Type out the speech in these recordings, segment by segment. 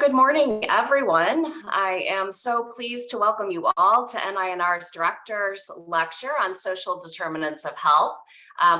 Good morning, everyone. I am so pleased to welcome you all to NINR's Director's Lecture on Social Determinants of Health.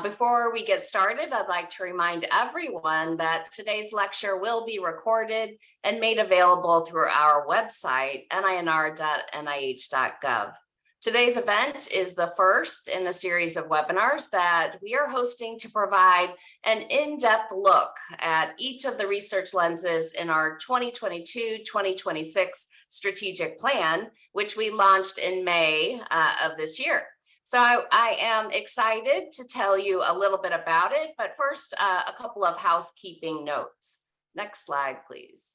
Before we get started, I'd like to remind everyone that today's lecture will be recorded and made available through our website, ninr.nih.gov. Today's event is the first in a series of webinars that we are hosting to provide an in-depth look at each of the research lenses in our 2022-2026 strategic plan, which we launched in May of this year. So I am excited to tell you a little bit about it, but first, a couple of housekeeping notes. Next slide, please.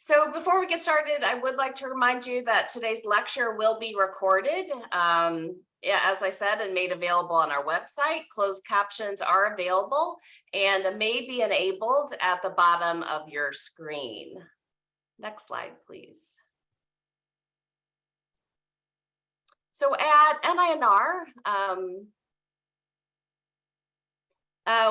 So before we get started, I would like to remind you that today's lecture will be recorded, as I said, and made available on our website. Closed captions are available and may be enabled at the bottom of your screen. Next slide, please. So at NINR,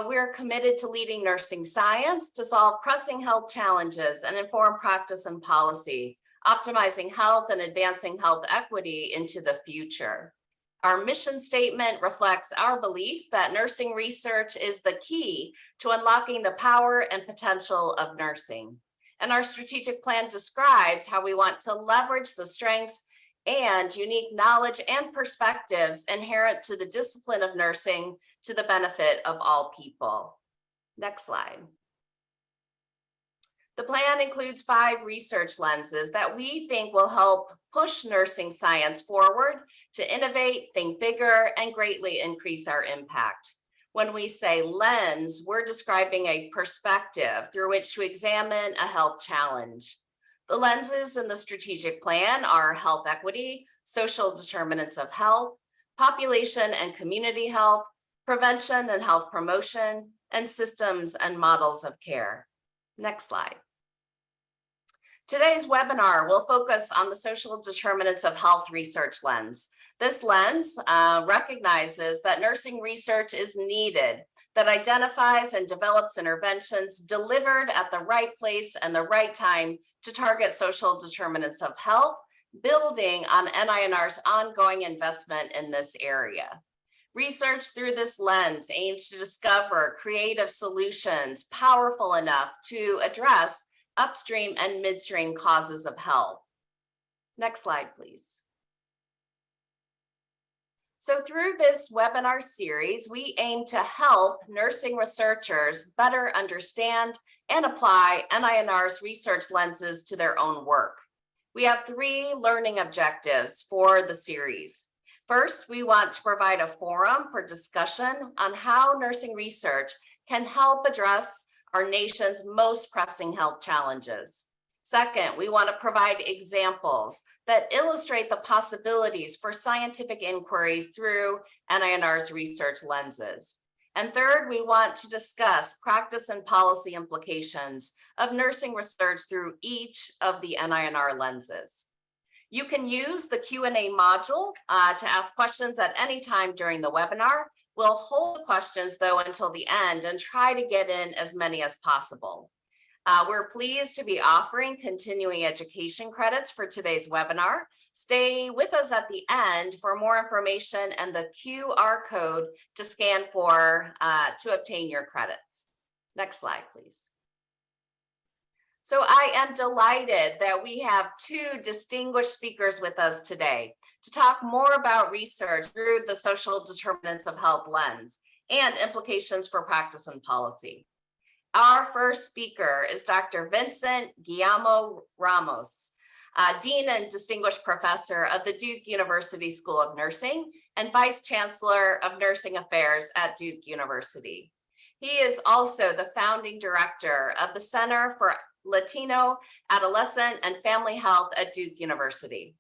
we're committed to leading nursing science to solve pressing health challenges and inform practice and policy, optimizing health and advancing health equity into the future. Our mission statement reflects our belief that nursing research is the key to unlocking the power and potential of nursing. And our strategic plan describes how we want to leverage the strengths and unique knowledge and perspectives inherent to the discipline of nursing to the benefit of all people. Next slide. The plan includes 5 research lenses that we think will help push nursing science forward to innovate, think bigger, and greatly increase our impact. When we say lens, we're describing a perspective through which to examine a health challenge. The lenses in the strategic plan are health equity, social determinants of health, population and community health, prevention and health promotion, and systems and models of care. Next slide. Today's webinar will focus on the social determinants of health research lens. This lens recognizes that nursing research is needed, that identifies and develops interventions delivered at the right place and the right time to target social determinants of health, building on NINR's ongoing investment in this area. Research through this lens aims to discover creative solutions powerful enough to address upstream and midstream causes of health. Next slide, please. So through this webinar series, we aim to help nursing researchers better understand and apply NINR's research lenses to their own work. We have 3 learning objectives for the series. First, we want to provide a forum for discussion on how nursing research can help address our nation's most pressing health challenges. Second, we want to provide examples that illustrate the possibilities for scientific inquiries through NINR's research lenses. And third, we want to discuss practice and policy implications of nursing research through each of the NINR lenses. You can use the Q&A module to ask questions at any time during the webinar. We'll hold the questions though until the end and try to get in as many as possible. We're pleased to be offering continuing education credits for today's webinar. Stay with us at the end for more information and the QR code to scan for to obtain your credits. Next slide, please. So I am delighted that we have 2 distinguished speakers with us today to talk more about research through the social determinants of health lens and implications for practice and policy. Our first speaker is Dr. Vincent Guilamo-Ramos, Dean and Distinguished Professor of the Duke University School of Nursing and Vice Chancellor of Nursing Affairs at Duke University. He is also the founding director of the Center for Latino, Adolescent, and Family Health at Duke University.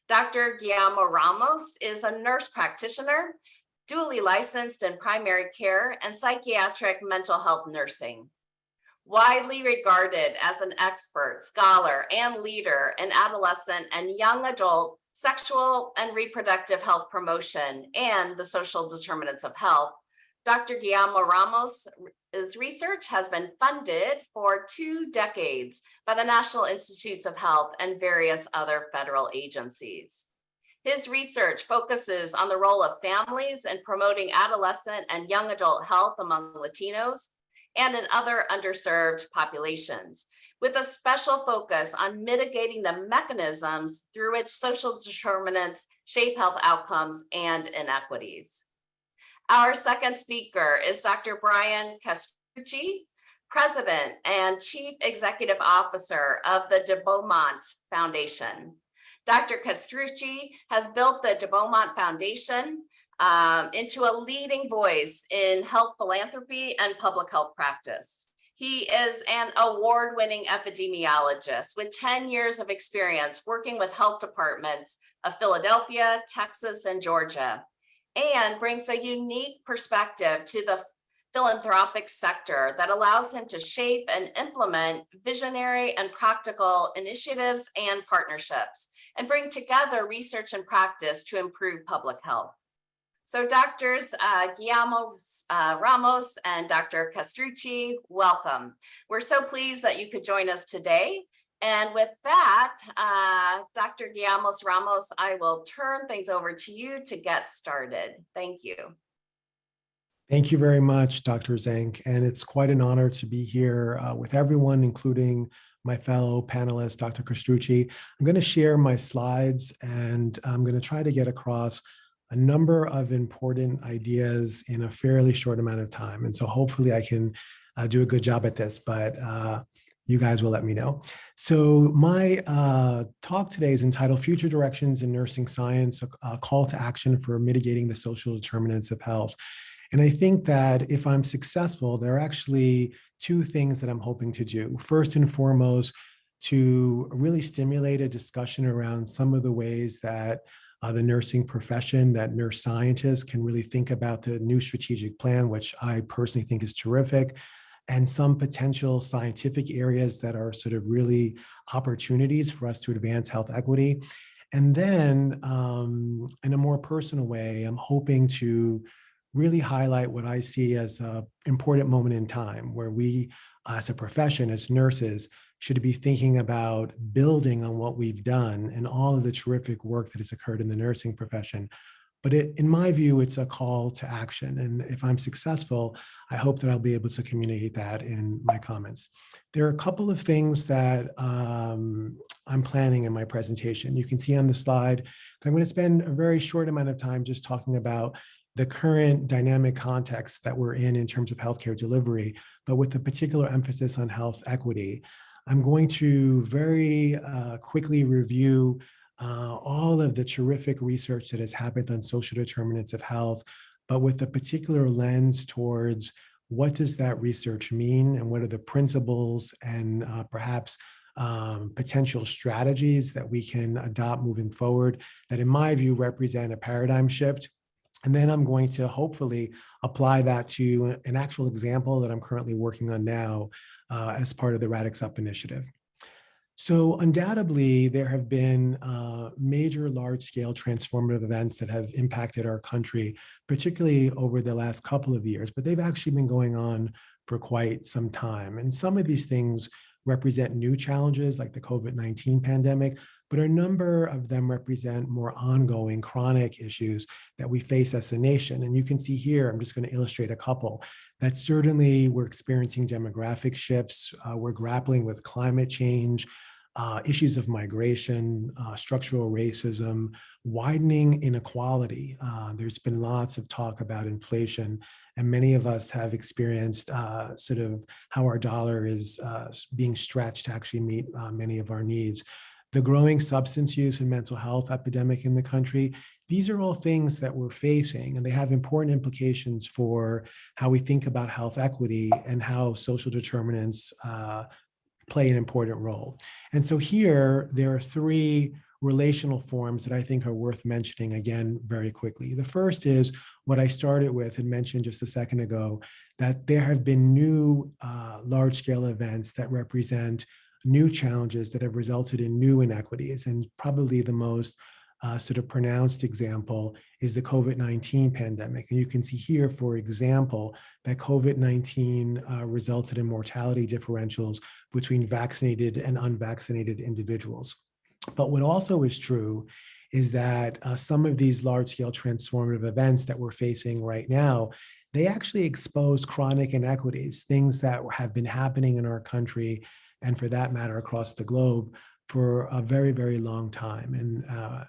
Dr. Guilamo-Ramos is a nurse practitioner, dually licensed in primary care and psychiatric mental health nursing. Widely regarded as an expert, scholar, and leader in adolescent and young adult sexual and reproductive health promotion and the social determinants of health, Dr. Guilamo-Ramos' research has been funded for 2 decades by the National Institutes of Health and various other federal agencies. His research focuses on the role of families in promoting adolescent and young adult health among Latinos and in other underserved populations, with a special focus on mitigating the mechanisms through which social determinants shape health outcomes and inequities. Our second speaker is Dr. Brian Castrucci, President and Chief Executive Officer of the Beaumont Foundation. Dr. Castrucci has built the Beaumont Foundation into a leading voice in health philanthropy and public health practice. He is an award-winning epidemiologist with 10 years of experience working with health departments of Philadelphia, Texas, and Georgia, and brings a unique perspective to the philanthropic sector that allows him to shape and implement visionary and practical initiatives and partnerships, and bring together research and practice to improve public health. So Drs. Guilamo-Ramos and Dr. Castrucci, welcome. We're so pleased that you could join us today. And with that, Dr. Guilamo-Ramos, I will turn things over to you to get started. Thank you. Thank you very much, Dr. Zank. And it's quite an honor to be here with everyone, including my fellow panelist, Dr. Castrucci. I'm going to share my slides and I'm going to try to get across a number of important ideas in a fairly short amount of time. And so hopefully I can do a good job at this, but you guys will let me know. So my talk today is entitled Future Directions in Nursing Science, a call to action for mitigating the social determinants of health. And I think that if I'm successful, there are actually 2 things that I'm hoping to do. First and foremost, to really stimulate a discussion around some of the ways that the nursing profession, that nurse scientists can really think about the new strategic plan, which I personally think is terrific, and some potential scientific areas that are sort of really opportunities for us to advance health equity. And then in a more personal way, I'm hoping to really highlight what I see as an important moment in time where we, as a profession, as nurses, should be thinking about building on what we've done and all of the terrific work that has occurred in the nursing profession. But in my view, it's a call to action. And if I'm successful, I hope that I'll be able to communicate that in my comments. There are a couple of things that I'm planning in my presentation. You can see on the slide, but I'm going to spend a very short amount of time just talking about the current dynamic context that we're in terms of healthcare delivery, but with a particular emphasis on health equity. I'm going to very quickly review all of the terrific research that has happened on social determinants of health, but with a particular lens towards what does that research mean and what are the principles and perhaps potential strategies that we can adopt moving forward that in my view represent a paradigm shift. And then I'm going to hopefully apply that to an actual example that I'm currently working on now as part of the Radix Up initiative. So undoubtedly, there have been major large-scale transformative events that have impacted our country, particularly over the last couple of years, but they've actually been going on for quite some time. And some of these things represent new challenges like the COVID-19 pandemic, but a number of them represent more ongoing chronic issues that we face as a nation. And you can see here, I'm just going to illustrate a couple, that certainly we're experiencing demographic shifts, we're grappling with climate change, issues of migration, structural racism, widening inequality. There's been lots of talk about inflation, and many of us have experienced sort of how our dollar is being stretched to actually meet many of our needs. The growing substance use and mental health epidemic in the country, these are all things that we're facing, and they have important implications for how we think about health equity and how social determinants play an important role. And so here, there are 3 relational forms that I think are worth mentioning again very quickly. The first is what I started with and mentioned just a second ago, that there have been new large-scale events that represent new challenges that have resulted in new inequities. And probably the most sort of pronounced example is the COVID-19 pandemic. And you can see here, for example, that COVID-19 resulted in mortality differentials between vaccinated and unvaccinated individuals. But what also is true is that some of these large-scale transformative events that we're facing right now, they actually expose chronic inequities, things that have been happening in our country, and for that matter, across the globe, for a very, very long time.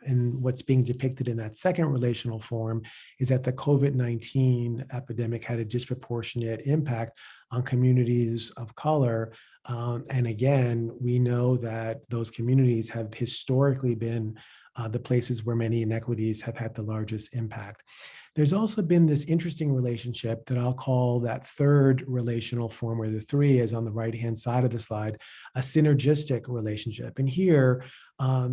And what's being depicted in that second relational form is that the COVID-19 epidemic had a disproportionate impact on communities of color. And again, we know that those communities have historically been the places where many inequities have had the largest impact. There's also been this interesting relationship that I'll call that third relational form, where the three is on the right-hand side of the slide, a synergistic relationship. And here,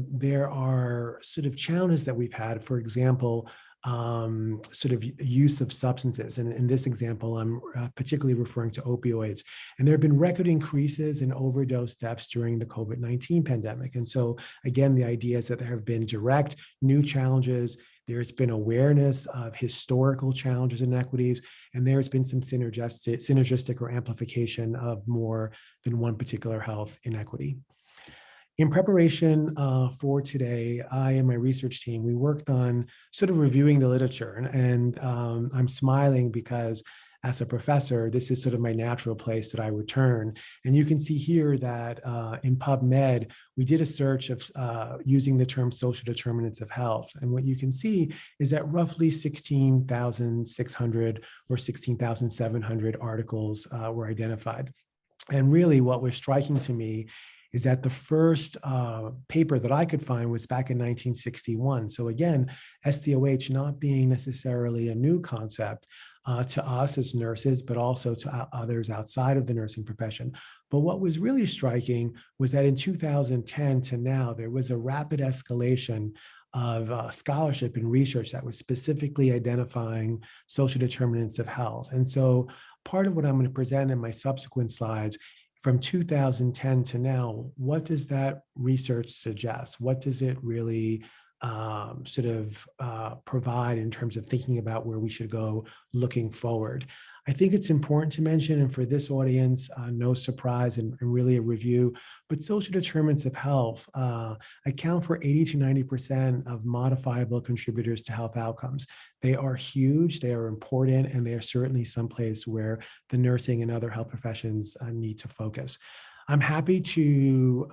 there are sort of challenges that we've had. For example, sort of use of substances. And in this example, I'm particularly referring to opioids. And there have been record increases in overdose deaths during the COVID-19 pandemic. And so again, the idea is that there have been direct new challenges. There's been awareness of historical challenges and inequities, and there's been some synergistic or amplification of more than one particular health inequity. In preparation for today, I and my research team, we worked on sort of reviewing the literature. And I'm smiling because as a professor, this is sort of my natural place that I return. And you can see here that in PubMed, we did a search of using the term social determinants of health. And what you can see is that roughly 16,600 or 16,700 articles were identified. And really what was striking to me is that the first paper that I could find was back in 1961. So again, SDOH not being necessarily a new concept to us as nurses, but also to others outside of the nursing profession. But what was really striking was that in 2010 to now, there was a rapid escalation of scholarship and research that was specifically identifying social determinants of health. And so part of what I'm going to present in my subsequent slides from 2010 to now, what does that research suggest? What does it really provide in terms of thinking about where we should go looking forward? I think it's important to mention, and for this audience, no surprise and really a review, but social determinants of health account for 80 to 90% of modifiable contributors to health outcomes. They are huge, they are important, and they are certainly someplace where the nursing and other health professions need to focus. I'm happy to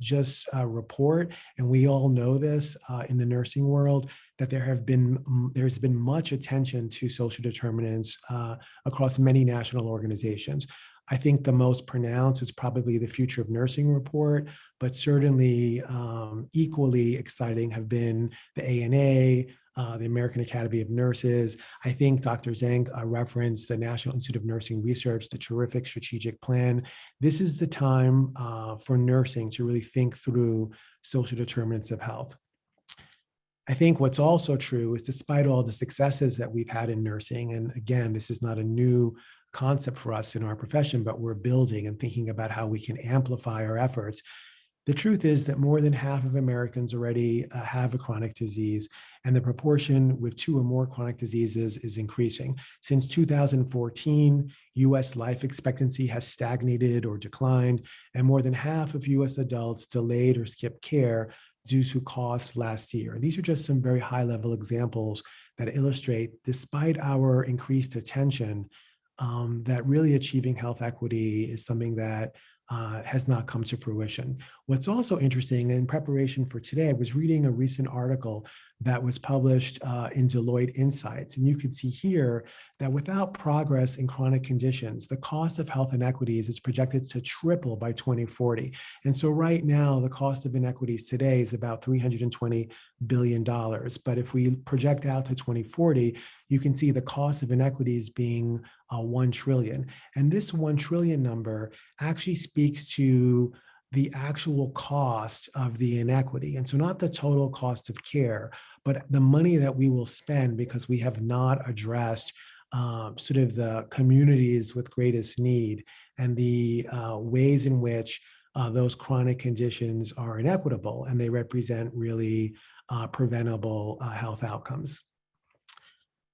just report, and we all know this in the nursing world, that there's been much attention to social determinants across many national organizations. I think the most pronounced is probably the Future of Nursing report, but certainly equally exciting have been the ANA, the American Academy of Nurses. I think Dr. Zhang referenced the National Institute of Nursing Research, the terrific strategic plan. This is the time for nursing to really think through social determinants of health. I think what's also true is, despite all the successes that we've had in nursing, and again, this is not a new concept for us in our profession, but we're building and thinking about how we can amplify our efforts. The truth is that more than half of Americans already have a chronic disease, and the proportion with 2 or more chronic diseases is increasing. Since 2014, US life expectancy has stagnated or declined, and more than half of US adults delayed or skipped care due to costs last year. These are just some very high-level examples that illustrate, despite our increased attention, that really achieving health equity is something that has not come to fruition. What's also interesting, in preparation for today, I was reading a recent article that was published in Deloitte Insights. And you can see here that without progress in chronic conditions, the cost of health inequities is projected to triple by 2040. And so right now, the cost of inequities today is about $320 billion. But if we project out to 2040, you can see the cost of inequities being 1 trillion. And this 1 trillion number actually speaks to the actual cost of the inequity. And so not the total cost of care, but the money that we will spend because we have not addressed sort of the communities with greatest need and the ways in which those chronic conditions are inequitable, and they represent really preventable health outcomes.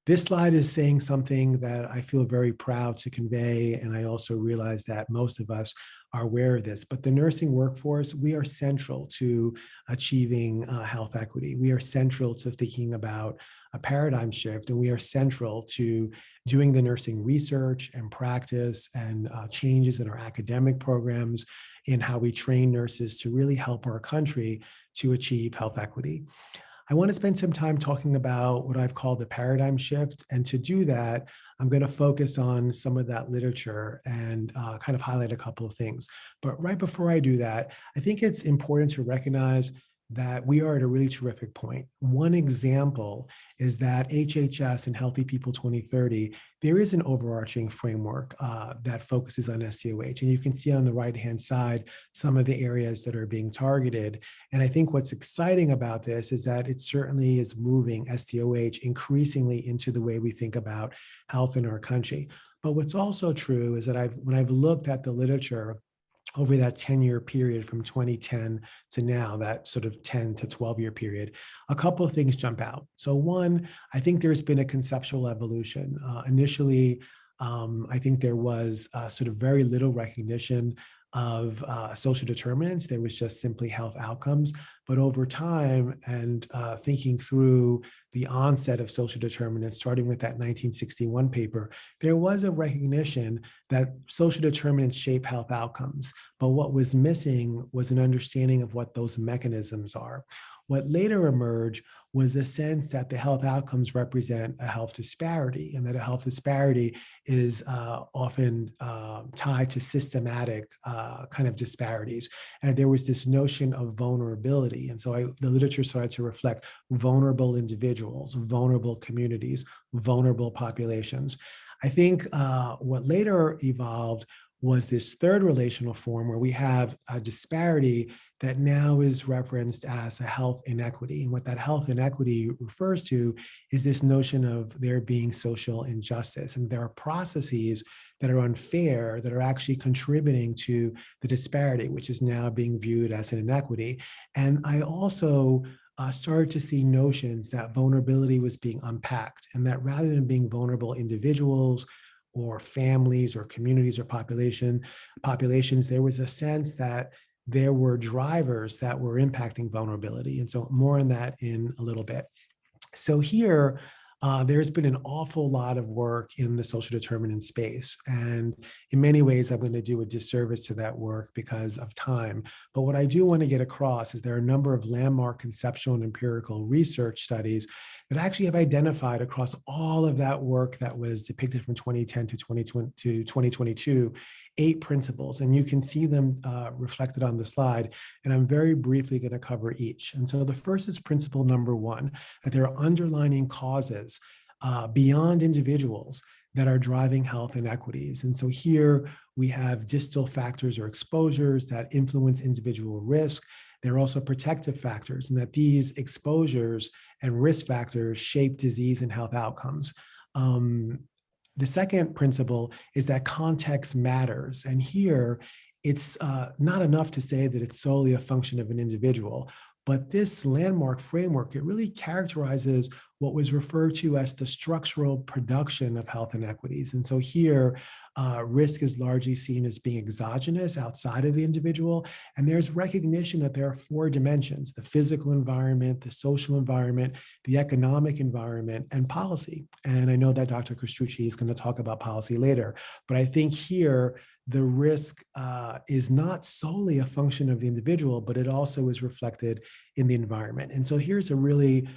This slide is saying something that I feel very proud to convey, and I also realize that most of us are aware of this, but the nursing workforce, we are central to achieving health equity. We are central to thinking about a paradigm shift, and we are central to doing the nursing research and practice and changes in our academic programs in how we train nurses to really help our country to achieve health equity. I want to spend some time talking about what I've called the paradigm shift. And to do that, I'm going to focus on some of that literature and kind of highlight a couple of things. But right before I do that, I think it's important to recognize that we are at a really terrific point. One example is that HHS and Healthy People 2030, there is an overarching framework that focuses on SDOH. And you can see on the right-hand side some of the areas that are being targeted. And I think what's exciting about this is that it certainly is moving SDOH increasingly into the way we think about health in our country. But what's also true is that when I've looked at the literature over that 10-year period from 2010 to now, that sort of 10 to 12-year period, a couple of things jump out. So one, I think there's been a conceptual evolution. Initially, I think there was sort of very little recognition of social determinants. There was just simply health outcomes. But over time and thinking through the onset of social determinants, starting with that 1961 paper, there was a recognition that social determinants shape health outcomes. But what was missing was an understanding of what those mechanisms are. What later emerged was a sense that the health outcomes represent a health disparity, and that a health disparity is often tied to systematic kind of disparities. And there was this notion of vulnerability. And so the literature started to reflect vulnerable individuals, vulnerable communities, vulnerable populations. I think what later evolved was this third relational form where we have a disparity that now is referenced as a health inequity. And what that health inequity refers to is this notion of there being social injustice. And there are processes that are unfair that are actually contributing to the disparity, which is now being viewed as an inequity. And I also started to see notions that vulnerability was being unpacked, and that rather than being vulnerable individuals or families or communities or populations, there was a sense that there were drivers that were impacting vulnerability. And so more on that in a little bit. So here, there's been an awful lot of work in the social determinant space. And in many ways, I'm going to do a disservice to that work because of time. But what I do want to get across is there are a number of landmark conceptual and empirical research studies that actually have identified across all of that work that was depicted from 2010 to 2022, 8 principles. And you can see them reflected on the slide. And I'm very briefly going to cover each. And so the first is principle number 1, that there are underlying causes beyond individuals that are driving health inequities. And so here we have distal factors or exposures that influence individual risk. There are also protective factors, and that these exposures and risk factors shape disease and health outcomes. The second principle is that context matters. And here, it's not enough to say that it's solely a function of an individual, but this landmark framework, it really characterizes what was referred to as the structural production of health inequities. And so here, risk is largely seen as being exogenous outside of the individual. And there's recognition that there are 4 dimensions: the physical environment, the social environment, the economic environment, and policy. And I know that Dr. Castrucci is going to talk about policy later, but I think here, the risk is not solely a function of the individual, but it also is reflected in the environment. And so here's a really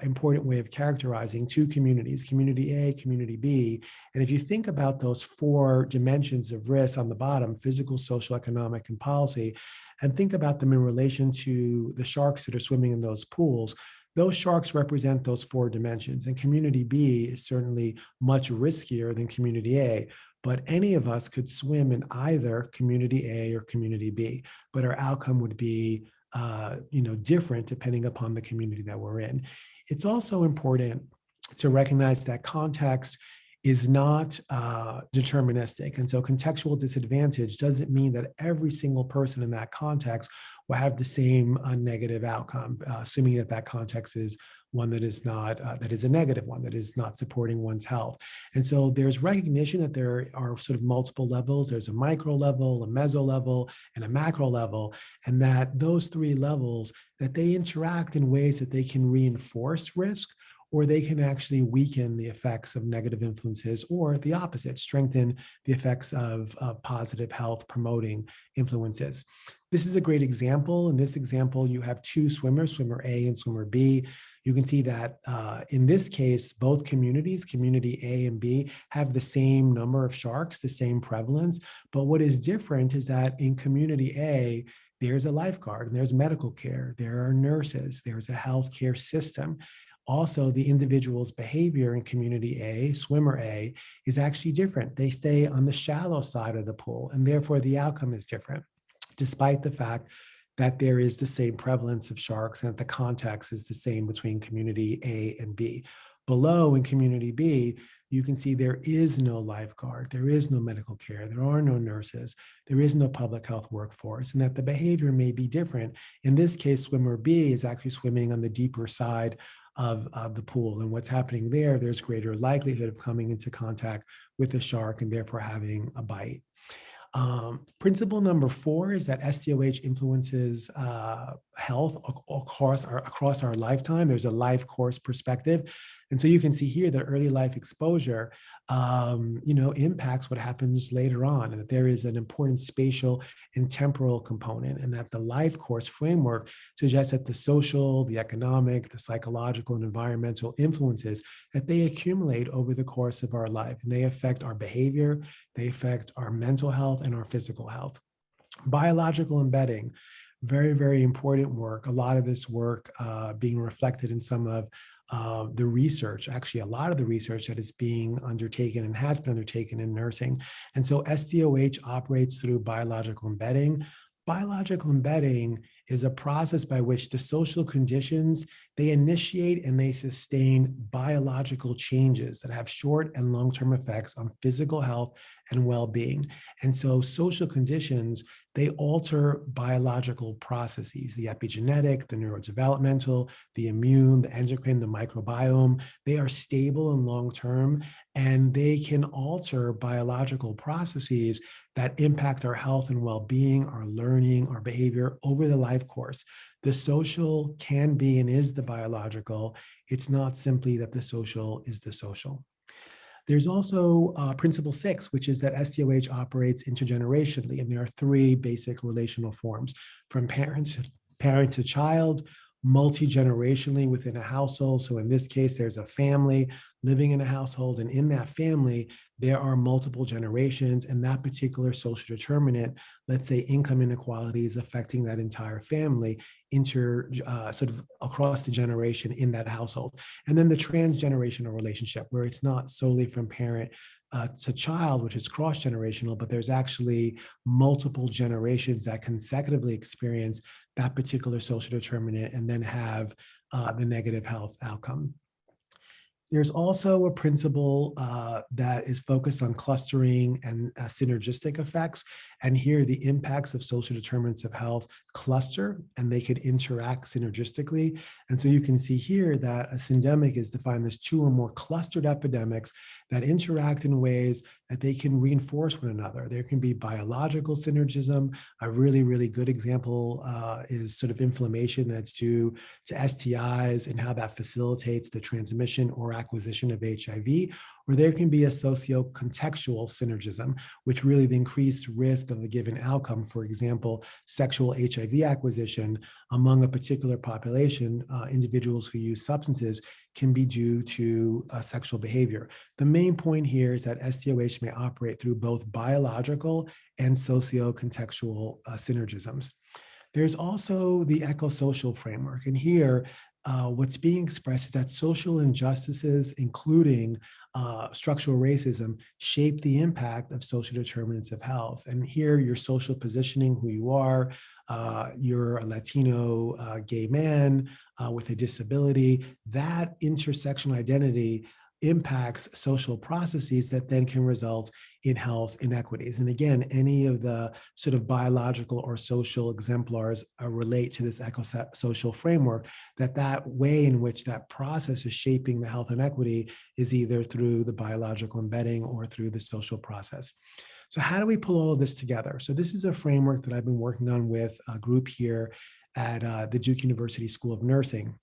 important way of characterizing 2 communities, community A, community B. And if you think about those 4 dimensions of risk on the bottom, physical, social, economic, and policy, and think about them in relation to the sharks that are swimming in those pools, those sharks represent those 4 dimensions. And community B is certainly much riskier than community A. But any of us could swim in either community A or community B, but our outcome would be different depending upon the community that we're in. It's also important to recognize that context is not deterministic. And so contextual disadvantage doesn't mean that every single person in that context will have the same negative outcome, assuming that that context is one that is not, that is a negative one, that is not supporting one's health. And so there's recognition that there are sort of multiple levels. There's a micro level, a meso level, and a macro level, and that those three levels, that they interact in ways that they can reinforce risk, or they can actually weaken the effects of negative influences, or the opposite, strengthen the effects of positive health promoting influences. This is a great example. In this example, you have two swimmers, swimmer A and swimmer B. You can see that in this case, both communities, community A and B, have the same number of sharks, the same prevalence. But what is different is that in community A, there's a lifeguard and there's medical care, there are nurses, there's a healthcare system. Also, the individual's behavior in community A, swimmer A, is actually different. They stay on the shallow side of the pool, and therefore the outcome is different, despite the fact that there is the same prevalence of sharks and that the context is the same between community A and B. Below in community B, you can see there is no lifeguard, there is no medical care, there are no nurses, there is no public health workforce, and that the behavior may be different. In this case, swimmer B is actually swimming on the deeper side of the pool. And what's happening there, there's greater likelihood of coming into contact with a shark and therefore having a bite. Principle number 4 is that SDOH influences health across our lifetime. There's a life course perspective. And so you can see here that early life exposure, impacts what happens later on, and that there is an important spatial and temporal component, and that the life course framework suggests that the social, the economic, the psychological, and environmental influences that they accumulate over the course of our life, and they affect our behavior, they affect our mental health and our physical health. Biological embedding, very, very important work. A lot of this work being reflected in some of the research, actually a lot of the research that is being undertaken and has been undertaken in nursing. And so SDOH operates through biological embedding. Biological embedding is a process by which the social conditions, they initiate and they sustain biological changes that have short and long-term effects on physical health and well-being. And so social conditions, they alter biological processes, the epigenetic, the neurodevelopmental, the immune, the endocrine, the microbiome. They are stable and long-term, and they can alter biological processes that impact our health and well-being, our learning, our behavior over the life course. The social can be and is the biological. It's not simply that the social is the social. There's also principle 6, which is that SDOH operates intergenerationally, and there are 3 basic relational forms: from parent to child, multi-generationally within a household. So in this case, there's a family living in a household, and in that family, there are multiple generations, and that particular social determinant, let's say income inequalities affecting that entire family, sort of across the generation in that household. And then the transgenerational relationship, where it's not solely from parent to child, which is cross-generational, but there's actually multiple generations that consecutively experience that particular social determinant and then have the negative health outcome. There's also a principle that is focused on clustering and synergistic effects. And here the impacts of social determinants of health cluster, and they could interact synergistically. And so you can see here that a syndemic is defined as 2 or more clustered epidemics that interact in ways that they can reinforce one another. There can be biological synergism. A really, really good example is sort of inflammation that's due to STIs and how that facilitates the transmission or acquisition of HIV. Or there can be a socio-contextual synergism, which really the increased risk of a given outcome, for example, sexual HIV acquisition among a particular population, individuals who use substances, can be due to sexual behavior. The main point here is that SDOH may operate through both biological and socio-contextual synergisms. There's also the eco-social framework, and here what's being expressed is that social injustices, including structural racism, shape the impact of social determinants of health. And here, your social positioning, who you are, you're a Latino gay man with a disability, that intersectional identity impacts social processes that then can result in health inequities. And again, any of the sort of biological or social exemplars relate to this eco-social framework, that way in which that process is shaping the health inequity is either through the biological embedding or through the social process. So how do we pull all of this together? So this is a framework that I've been working on with a group here at the Duke University School of Nursing.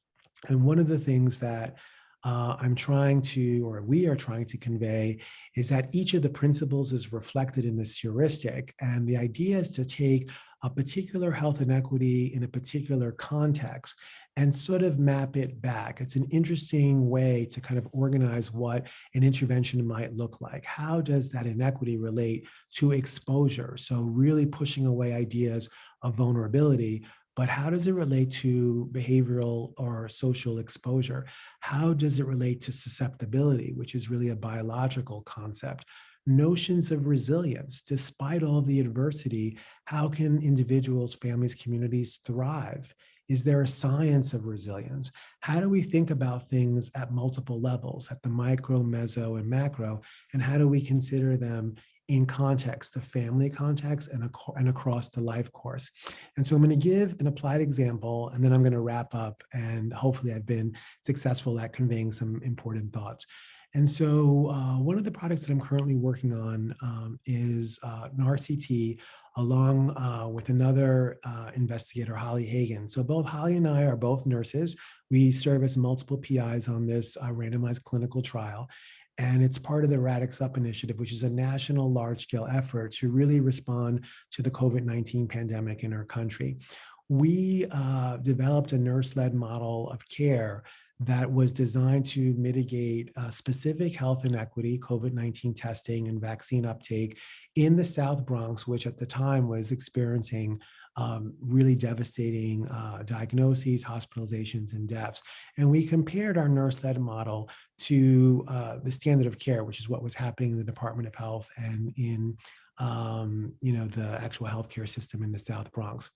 And one of the things that we are trying to convey is that each of the principles is reflected in this heuristic. And the idea is to take a particular health inequity in a particular context and sort of map it back. It's an interesting way to kind of organize what an intervention might look like. How does that inequity relate to exposure? So really pushing away ideas of vulnerability, but how does it relate to behavioral or social exposure? How does it relate to susceptibility, which is really a biological concept? Notions of resilience, despite all the adversity, how can individuals, families, communities thrive? Is there a science of resilience? How do we think about things at multiple levels, at the micro, meso, and macro? And how do we consider them in context, the family context, and across the life course? And so I'm going to give an applied example, and then I'm going to wrap up, and hopefully I've been successful at conveying some important thoughts. And so one of the products that I'm currently working on is an RCT along with another investigator, Holly Hagan. So both Holly and I are both nurses. We serve as multiple PIs on this randomized clinical trial. And it's part of the Radix Up initiative, which is a national large-scale effort to really respond to the COVID-19 pandemic in our country. We developed a nurse-led model of care that was designed to mitigate specific health inequity, COVID-19 testing and vaccine uptake in the South Bronx, which at the time was experiencing really devastating diagnoses, hospitalizations, and deaths. And we compared our nurse-led model to the standard of care, which is what was happening in the Department of Health and in the actual healthcare system in the South Bronx.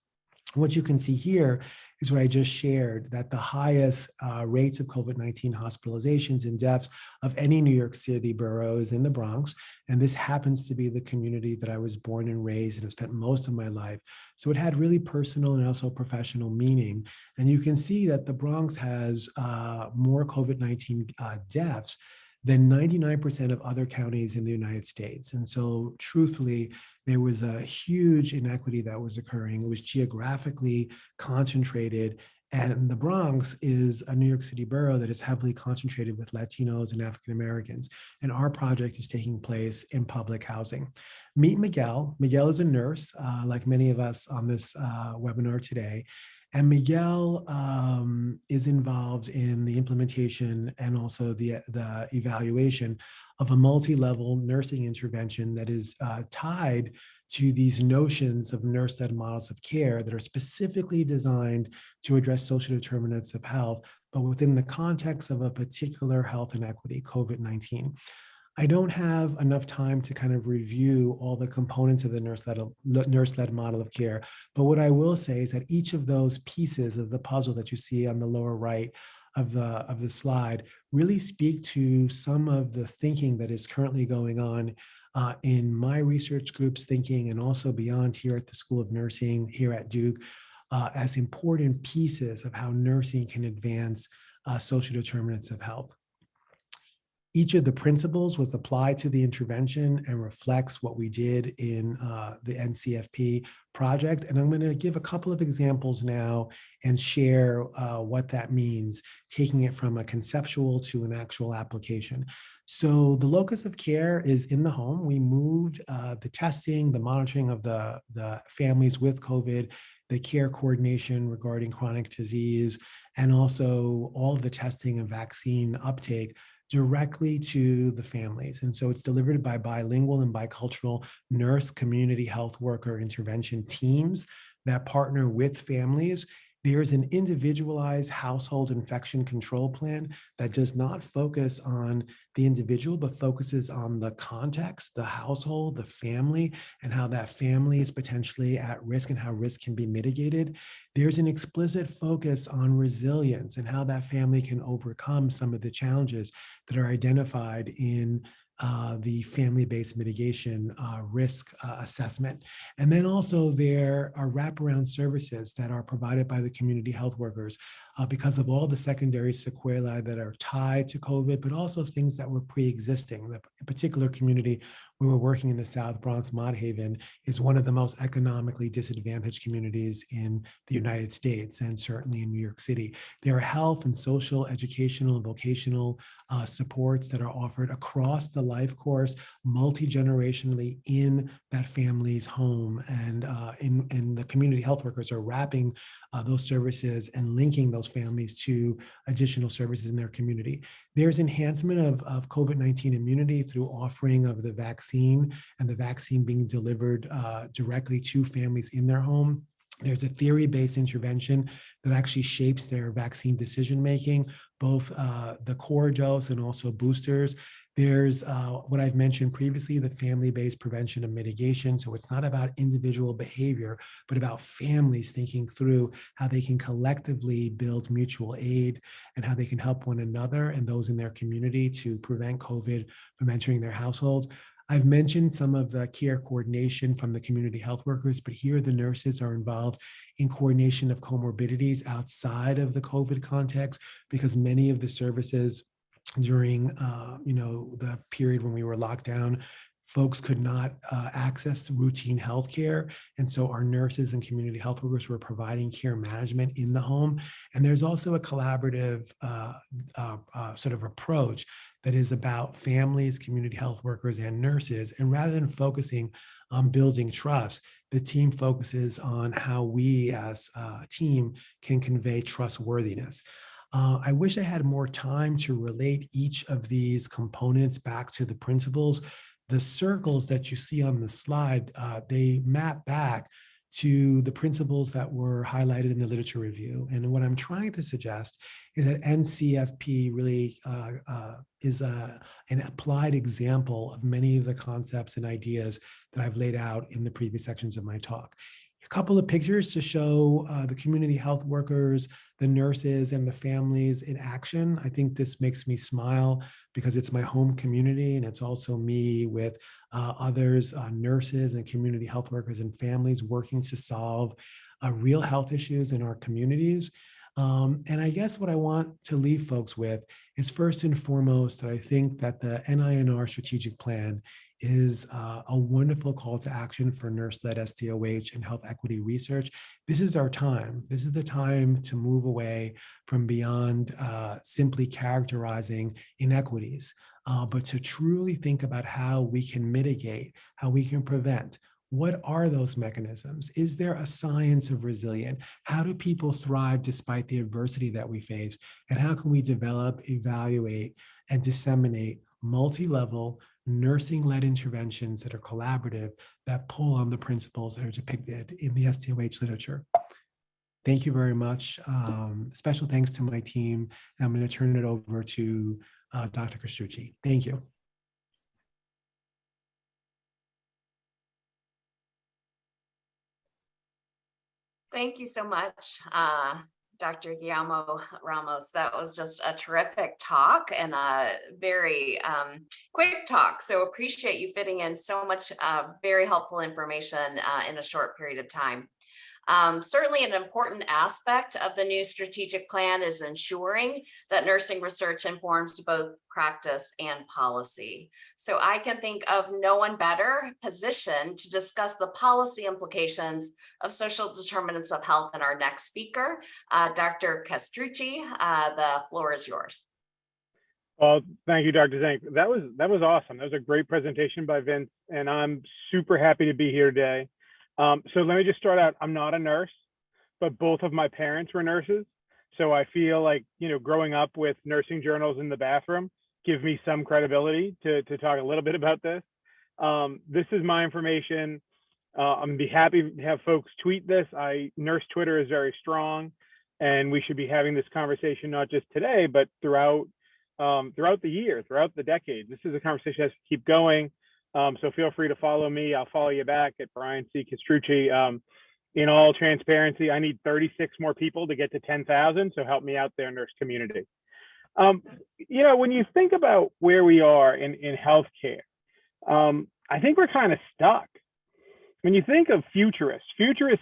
What you can see here is what I just shared, that the highest rates of COVID-19 hospitalizations and deaths of any New York City borough is in the Bronx. And this happens to be the community that I was born and raised and have spent most of my life. So it had really personal and also professional meaning. And you can see that the Bronx has more COVID-19 deaths than 99% of other counties in the United States. And so truthfully, there was a huge inequity that was occurring. It was geographically concentrated. And the Bronx is a New York City borough that is heavily concentrated with Latinos and African Americans. And our project is taking place in public housing. Meet Miguel. Miguel is a nurse, like many of us on this webinar today. And Miguel is involved in the implementation and also the evaluation of a multi-level nursing intervention that is tied to these notions of nurse-led models of care that are specifically designed to address social determinants of health, but within the context of a particular health inequity, COVID-19. I don't have enough time to kind of review all the components of the nurse-led model of care, but what I will say is that each of those pieces of the puzzle that you see on the lower right of the slide really speak to some of the thinking that is currently going on in my research group's thinking and also beyond here at the School of Nursing here at Duke as important pieces of how nursing can advance social determinants of health. Each of the principles was applied to the intervention and reflects what we did in the NCFP project. And I'm going to give a couple of examples now and share what that means, taking it from a conceptual to an actual application. So the locus of care is in the home. We moved the testing, the monitoring of the families with COVID, the care coordination regarding chronic disease, and also all of the testing and vaccine uptake directly to the families. And so it's delivered by bilingual and bicultural nurse, community health worker intervention teams that partner with families There's an individualized household infection control plan that does not focus on the individual, but focuses on the context, the household, the family, and how that family is potentially at risk and how risk can be mitigated. There's an explicit focus on resilience and how that family can overcome some of the challenges that are identified in the family-based mitigation risk assessment. And then also there are wraparound services that are provided by the community health workers because of all the secondary sequelae that are tied to COVID, but also things that were pre-existing. The particular community we were working in the South Bronx, Mott Haven, is one of the most economically disadvantaged communities in the United States and certainly in New York City. There are health and social, educational, and vocational supports that are offered across the life course, multi-generationally in that family's home. And in the community health workers are wrapping those services and linking those families to additional services in their community. There's enhancement of COVID-19 immunity through offering of the vaccine and the vaccine being delivered directly to families in their home. There's a theory-based intervention that actually shapes their vaccine decision-making, both the core dose and also boosters. There's what I've mentioned previously, the family-based prevention and mitigation. So it's not about individual behavior, but about families thinking through how they can collectively build mutual aid and how they can help one another and those in their community to prevent COVID from entering their household. I've mentioned some of the care coordination from the community health workers, but here the nurses are involved in coordination of comorbidities outside of the COVID context, because many of the services during the period when we were locked down, folks could not access routine health care. And so our nurses and community health workers were providing care management in the home. And there's also a collaborative sort of approach that is about families, community health workers, and nurses. And rather than focusing on building trust, the team focuses on how we as a team can convey trustworthiness. I wish I had more time to relate each of these components back to the principles. The circles that you see on the slide, they map back to the principles that were highlighted in the literature review. And what I'm trying to suggest is that NCFP really is an applied example of many of the concepts and ideas that I've laid out in the previous sections of my talk. A couple of pictures to show the community health workers, the nurses, and the families in action. I think this makes me smile because it's my home community, and it's also me with others, nurses and community health workers and families working to solve real health issues in our communities. And I guess what I want to leave folks with is first and foremost that I think that the NINR strategic plan is a wonderful call to action for nurse-led SDOH and health equity research. This is our time. This is the time to move away from beyond simply characterizing inequities, but to truly think about how we can mitigate, how we can prevent. What are those mechanisms? Is there a science of resilience? How do people thrive despite the adversity that we face? And how can we develop, evaluate, and disseminate multi-level nursing-led interventions that are collaborative, that pull on the principles that are depicted in the SDOH literature? Thank you very much. Special thanks to my team. I'm going to turn it over to Dr. Castrucci. Thank you. Thank you so much, Dr. Guilamo-Ramos. That was just a terrific talk and a very quick talk. So appreciate you fitting in so much very helpful information in a short period of time. Certainly an important aspect of the new strategic plan is ensuring that nursing research informs both practice and policy. So I can think of no one better positioned to discuss the policy implications of social determinants of health than our next speaker, Dr. Castrucci. The floor is yours. Well, thank you, Dr. Zank. That was awesome. That was a great presentation by Vince, and I'm super happy to be here today. So let me just start out. I'm not a nurse, but both of my parents were nurses. So I feel like, growing up with nursing journals in the bathroom give me some credibility to talk a little bit about this. This is my information. I'm be happy to have folks tweet this. Nurse Twitter is very strong. And we should be having this conversation not just today, but throughout the year, throughout the decade. This is a conversation that has to keep going. So feel free to follow me. I'll follow you back at Brian C. Castrucci. In all transparency, I need 36 more people to get to 10,000. So help me out there, nurse community. When you think about where we are in healthcare, I think we're kind of stuck. When you think of futurists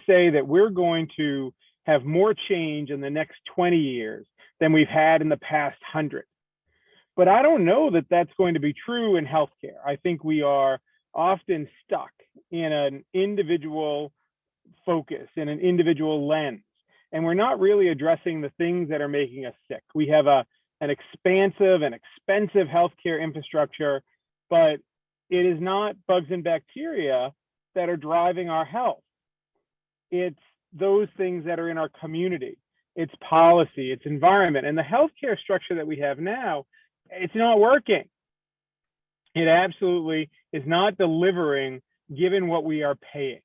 say that we're going to have more change in the next 20 years than we've had in the past 100. But I don't know that that's going to be true in healthcare. I think we are often stuck in an individual focus, in an individual lens, and we're not really addressing the things that are making us sick. We have an expansive and expensive healthcare infrastructure, but it is not bugs and bacteria that are driving our health. It's those things that are in our community. It's policy, it's environment, and the healthcare structure that we have now, it's not working. It absolutely is not delivering given what we are paying.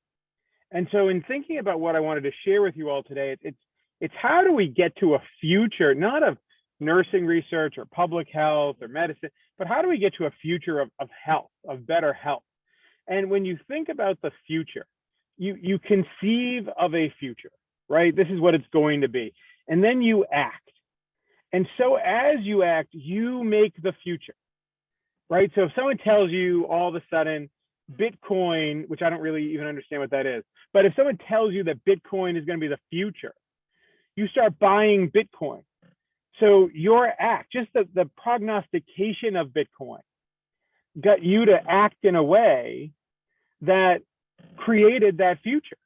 And so in thinking about what I wanted to share with you all today, it's how do we get to a future, not of nursing research or public health or medicine, but how do we get to a future of health, of better health? And when you think about the future, you conceive of a future, right? This is what it's going to be. And then you act. And so as you act, you make the future, right? So if someone tells you all of a sudden Bitcoin, which I don't really even understand what that is, but if someone tells you that Bitcoin is going to be the future, you start buying Bitcoin. So your act, just the prognostication of Bitcoin, got you to act in a way that created that future.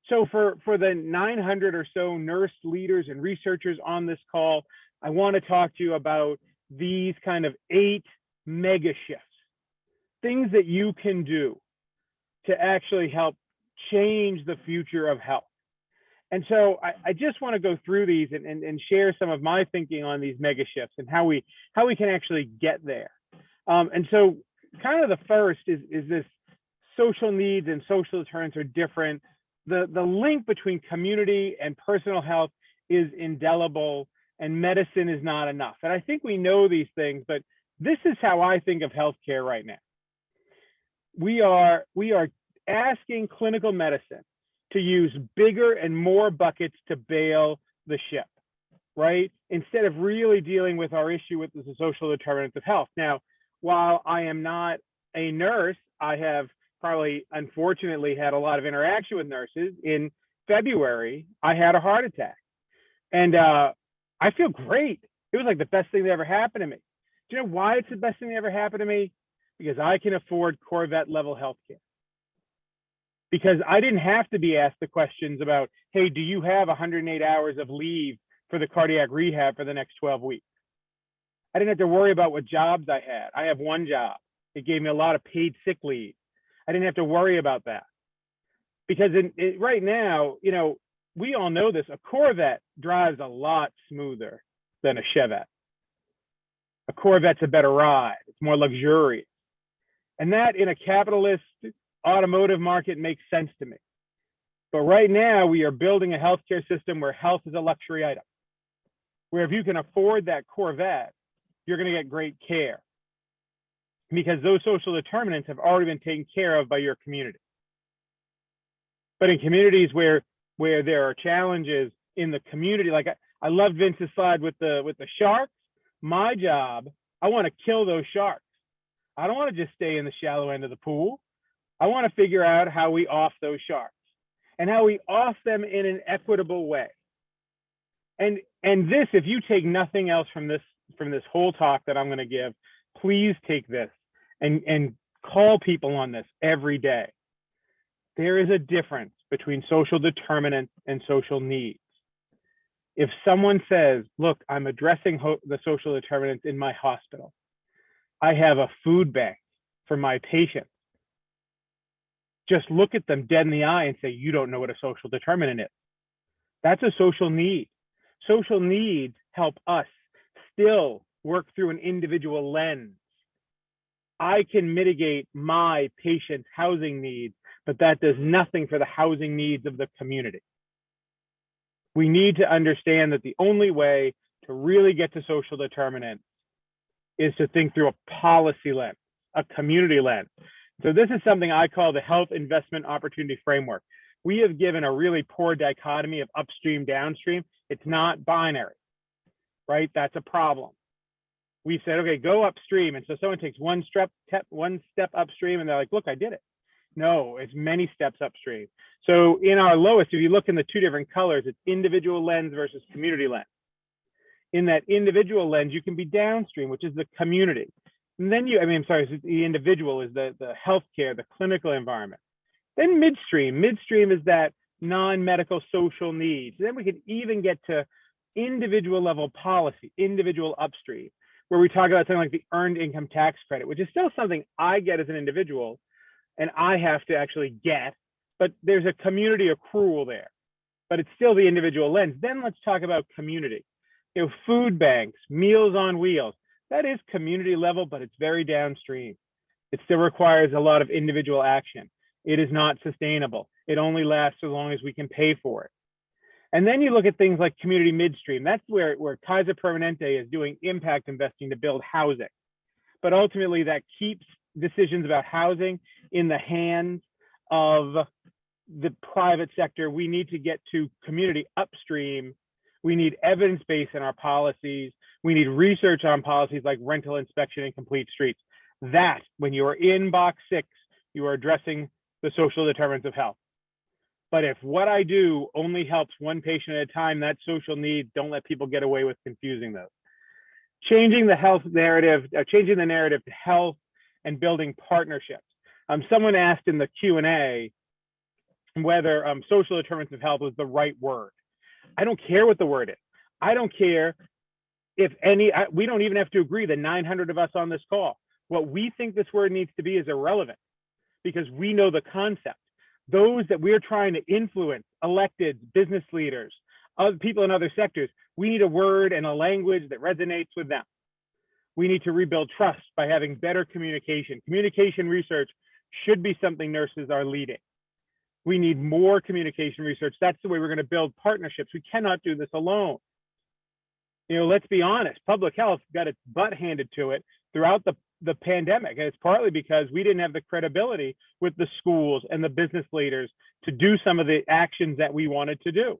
So for the 900 or so nurse leaders and researchers on this call, I want to talk to you about these kind of 8 mega shifts, things that you can do to actually help change the future of health. And so I just want to go through these and share some of my thinking on these mega shifts and how we can actually get there. And so kind of the first is this social needs and social determinants are different. The link between community and personal health is indelible, and medicine is not enough. And I think we know these things, but this is how I think of healthcare right now. We are asking clinical medicine to use bigger and more buckets to bail the ship, right? Instead of really dealing with our issue with the social determinants of health. Now, while I am not a nurse, I have probably, unfortunately, had a lot of interaction with nurses. In February, I had a heart attack. And I feel great. It was like the best thing that ever happened to me. Do you know why it's the best thing that ever happened to me? Because I can afford Corvette level healthcare. Because I didn't have to be asked the questions about, hey, do you have 108 hours of leave for the cardiac rehab for the next 12 weeks? I didn't have to worry about what jobs I had. I have one job. It gave me a lot of paid sick leave. I didn't have to worry about that. Because right now, we all know this, a Corvette drives a lot smoother than a Chevette. A Corvette's a better ride. It's more luxurious. And that in a capitalist automotive market makes sense to me. But right now we are building a healthcare system where health is a luxury item, where if you can afford that Corvette, you're going to get great care because those social determinants have already been taken care of by your community. But in communities where there are challenges in the community, like I love Vince's slide with the sharks. My job, I want to kill those sharks. I don't want to just stay in the shallow end of the pool. I want to figure out how we off those sharks and how we off them in an equitable way. And this, if you take nothing else from this whole talk that I'm going to give, please take this and call people on this every day. There is a difference between social determinants and social needs. If someone says, look, I'm addressing the social determinants in my hospital, I have a food bank for my patients, just look at them dead in the eye and say, you don't know what a social determinant is. That's a social need. Social needs help us still work through an individual lens. I can mitigate my patient's housing needs, but that does nothing for the housing needs of the community. We need to understand that the only way to really get to social determinants is to think through a policy lens, a community lens. So this is something I call the health investment opportunity framework. We have given a really poor dichotomy of upstream, downstream. It's not binary, right? That's a problem. We said, okay, go upstream. And so someone takes one step upstream and they're like, look, I did it. No, it's many steps upstream. So in our lowest, if you look in the two different colors, it's individual lens versus community lens. In that individual lens, you can be downstream, which is the community. And then the individual is the healthcare, the clinical environment. Then midstream is that non-medical social needs. Then we could even get to individual level policy, individual upstream, where we talk about something like the earned income tax credit, which is still something I get as an individual and I have to actually get, but there's a community accrual there, but it's still the individual lens. Then let's talk about community. Food banks, Meals on Wheels, that is community level, but it's very downstream. It still requires a lot of individual action. It is not sustainable. It only lasts as long as we can pay for it. And then you look at things like community midstream. That's where Kaiser Permanente is doing impact investing to build housing. But ultimately that keeps decisions about housing in the hands of the private sector. We need to get to community upstream. We need evidence base in our policies. We need research on policies like rental inspection and complete streets. That, when you are in box 6, you are addressing the social determinants of health. But if what I do only helps one patient at a time, that social need, don't let people get away with confusing those. Changing the health narrative, changing the narrative to health and building partnerships. Someone asked in the Q&A whether social determinants of health was the right word. I don't care what the word is. I don't care if we don't even have to agree, the 900 of us on this call. What we think this word needs to be is irrelevant because we know the concept. Those that we're trying to influence, elected business leaders, other people in other sectors, we need a word and a language that resonates with them. We need to rebuild trust by having better communication. Communication research should be something nurses are leading. We need more communication research. That's the way we're going to build partnerships. We cannot do this alone. Let's be honest, public health got its butt handed to it throughout the pandemic. And it's partly because we didn't have the credibility with the schools and the business leaders to do some of the actions that we wanted to do.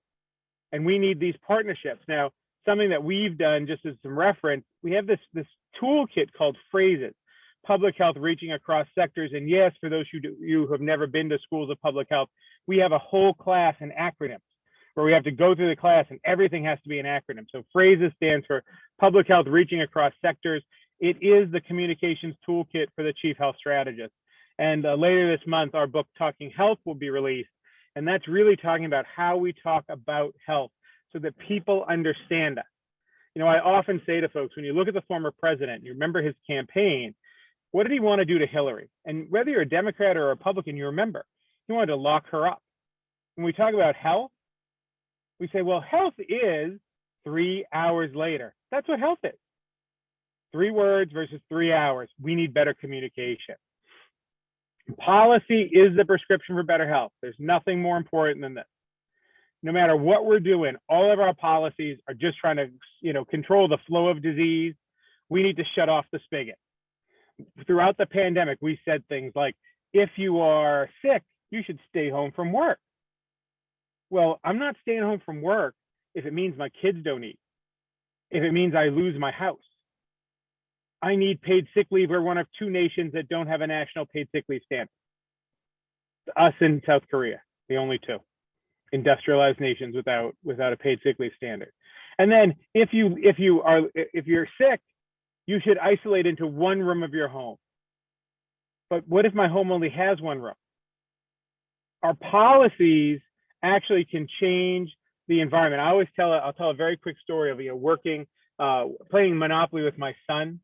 And we need these partnerships. Now, something that we've done, just as some reference, we have this toolkit called phrases, public health reaching across sectors. And yes, for those you who have never been to schools of public health, we have a whole class in acronyms where we have to go through the class and everything has to be an acronym. So phrases stands for public health reaching across sectors. It is the communications toolkit for the chief health strategist. And later this month, our book, Talking Health, will be released. And that's really talking about how we talk about health so that people understand us. I often say to folks, when you look at the former president, you remember his campaign, what did he want to do to Hillary? And whether you're a Democrat or a Republican, you remember, he wanted to lock her up. When we talk about health, we say, well, health is 3 hours later. That's what health is. 3 words versus 3 hours. We need better communication. Policy is the prescription for better health. There's nothing more important than this. No matter what we're doing, all of our policies are just trying to, control the flow of disease. We need to shut off the spigot. Throughout the pandemic, we said things like, if you are sick, you should stay home from work. Well, I'm not staying home from work if it means my kids don't eat, if it means I lose my house. I need paid sick leave. We're one of 2 nations that don't have a national paid sick leave standard. Us and South Korea, the only 2 industrialized nations without a paid sick leave standard. And then if you're sick, you should isolate into 1 room of your home. But what if my home only has 1 room? Our policies actually can change the environment. I'll tell a very quick story of playing Monopoly with my son.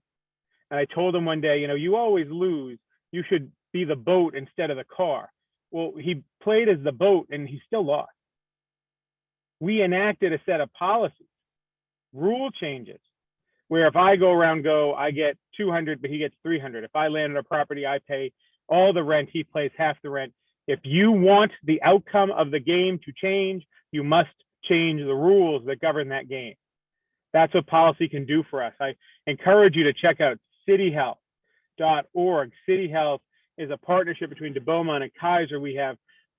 And I told him one day, you always lose. You should be the boat instead of the car. Well, he played as the boat and he still lost. We enacted a set of policies, rule changes, where if I go around go, I get 200, but he gets 300. If I land on a property, I pay all the rent, he pays half the rent. If you want the outcome of the game to change, you must change the rules that govern that game. That's what policy can do for us. I encourage you to check out cityhealth.org. City Health is a partnership between Beaumont and Kaiser. We have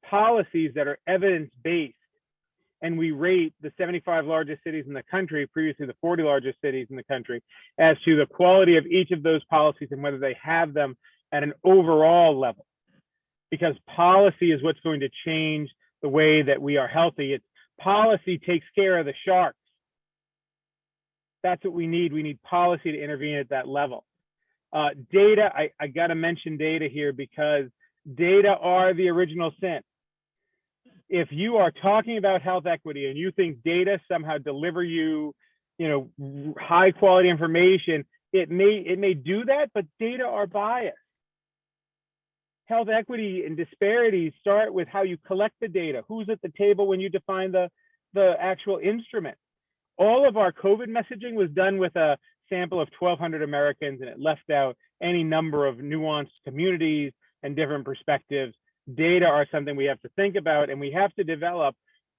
policies that are evidence-based, and we rate the 75 largest cities in the country, previously the 40 largest cities in the country, as to the quality of each of those policies and whether they have them at an overall level. Because policy is what's going to change the way that we are healthy. It's policy takes care of the sharks. That's what we need. We need policy to intervene at that level. Data, I got to mention data here because data are the original sin. If you are talking about health equity and you think data somehow deliver you, high quality information, it may do that, but data are biased. Health equity and disparities start with how you collect the data. Who's at the table when you define the actual instrument? All of our COVID messaging was done with a sample of 1,200 Americans, and it left out any number of nuanced communities and different perspectives. Data are something we have to think about, and we have to develop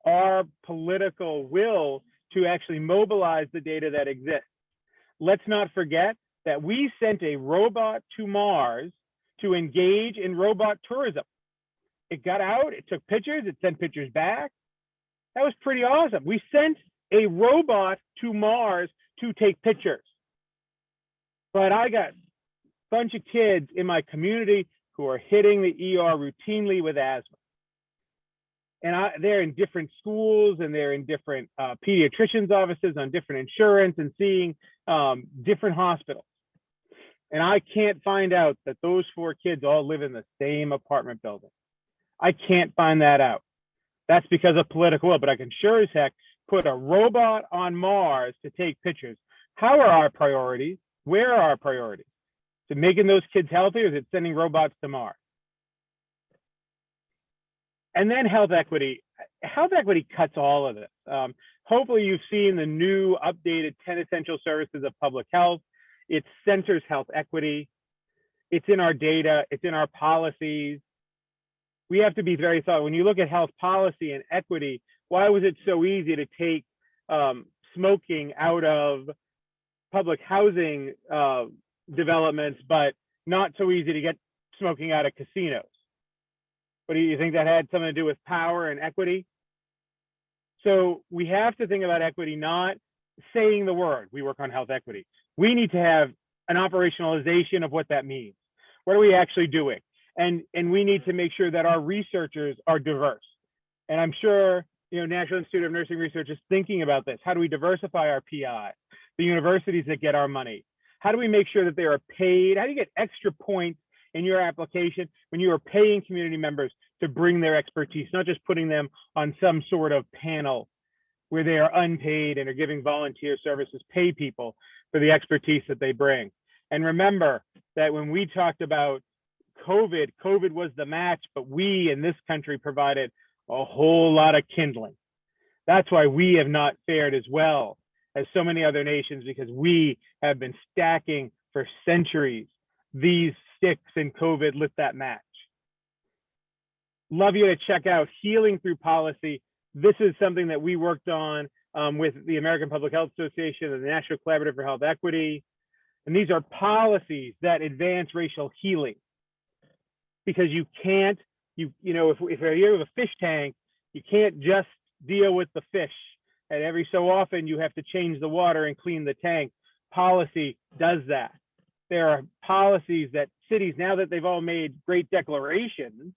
our political will to actually mobilize the data that exists. Let's not forget that we sent a robot to Mars to engage in robot tourism. It got out, it took pictures, it sent pictures back. That was pretty awesome. We sent a robot to Mars to take pictures. But I got a bunch of kids in my community who are hitting the ER routinely with asthma. And they're in different schools and they're in different pediatricians' offices on different insurance and seeing different hospitals. And I can't find out that those 4 kids all live in the same apartment building. I can't find that out. That's because of political will, but I can sure as heck put a robot on Mars to take pictures. How are our priorities? Where are our priorities? Is it making those kids healthy, or is it sending robots to Mars? And then health equity. Health equity cuts all of this. Hopefully you've seen the new updated 10 essential services of public health. It centers health equity. It's in our data, it's in our policies. We have to be very thoughtful. When you look at health policy and equity, why was it so easy to take smoking out of public housing developments, but not so easy to get smoking out of casinos? But do you think that had something to do with power and equity? So we have to think about equity, not saying the word, we work on health equity. We need to have an operationalization of what that means. What are we actually doing? And we need to make sure that our researchers are diverse. And I'm sure, National Institute of Nursing Research is thinking about this. How do we diversify our PI, the universities that get our money? How do we make sure that they are paid? How do you get extra points in your application when you are paying community members to bring their expertise, not just putting them on some sort of panel where they are unpaid and are giving volunteer services, pay people for the expertise that they bring. And remember that when we talked about COVID was the match, but we in this country provided a whole lot of kindling. That's why we have not fared as well as so many other nations, because we have been stacking for centuries. These sticks in COVID lit that match. Love you to check out Healing Through Policy. This is something that we worked on with the American Public Health Association and the National Collaborative for Health Equity. And these are policies that advance racial healing. Because you can't, if you're with a fish tank, you can't just deal with the fish. And every so often you have to change the water and clean the tank. Policy does that. There are policies that cities, now that they've all made great declarations,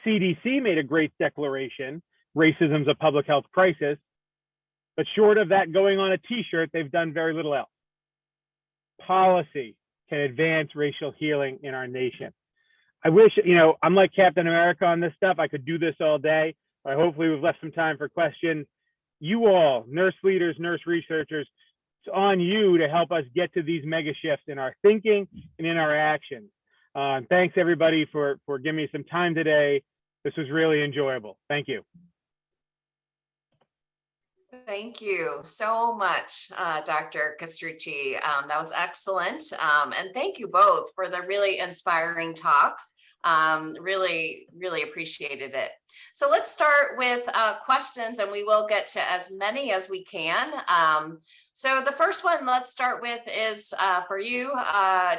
CDC made a great declaration, racism's a public health crisis, but short of that going on a t-shirt, they've done very little else. Policy can advance racial healing in our nation. I wish, I'm like Captain America on this stuff. I could do this all day, but hopefully we've left some time for questions. You all, nurse leaders, nurse researchers, it's on you to help us get to these mega shifts in our thinking and in our actions. Thanks everybody for giving me some time today. This was really enjoyable. Thank you. Thank you so much, Dr. Castrucci. That was excellent. And thank you both for the really inspiring talks. Really, really appreciated it. So let's start with questions, and we will get to as many as we can. So the first one let's start with is for you,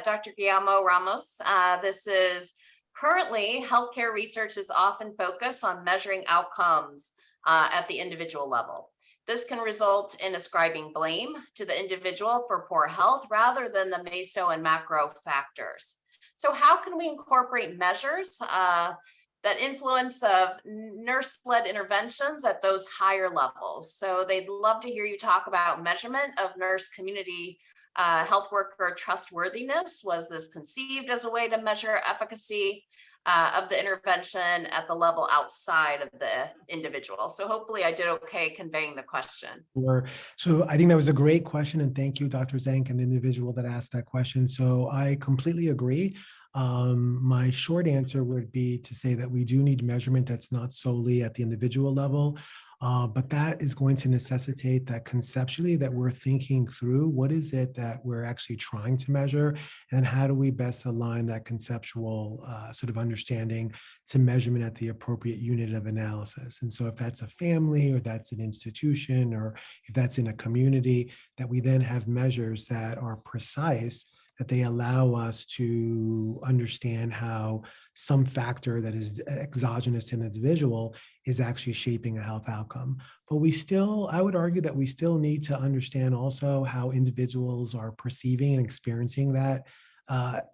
Dr. Guilamo-Ramos. This is currently healthcare research is often focused on measuring outcomes at the individual level. This can result in ascribing blame to the individual for poor health rather than the meso and macro factors. So how can we incorporate measures that influence of nurse-led interventions at those higher levels? So they'd love to hear you talk about measurement of nurse community health worker trustworthiness. Was this conceived as a way to measure efficacy of the intervention at the level outside of the individual? So hopefully I did okay conveying the question. Sure. So I think that was a great question. And thank you, Dr. Zank, and the individual that asked that question. So I completely agree. My short answer would be to say that we do need measurement that's not solely at the individual level. But that is going to necessitate that conceptually that we're thinking through what is it that we're actually trying to measure, and how do we best align that conceptual sort of understanding to measurement at the appropriate unit of analysis. And so if that's a family, or that's an institution, or if that's in a community, that we then have measures that are precise, that they allow us to understand how some factor that is exogenous in the individual is actually shaping a health outcome. But we still, I would argue that we still need to understand also how individuals are perceiving and experiencing that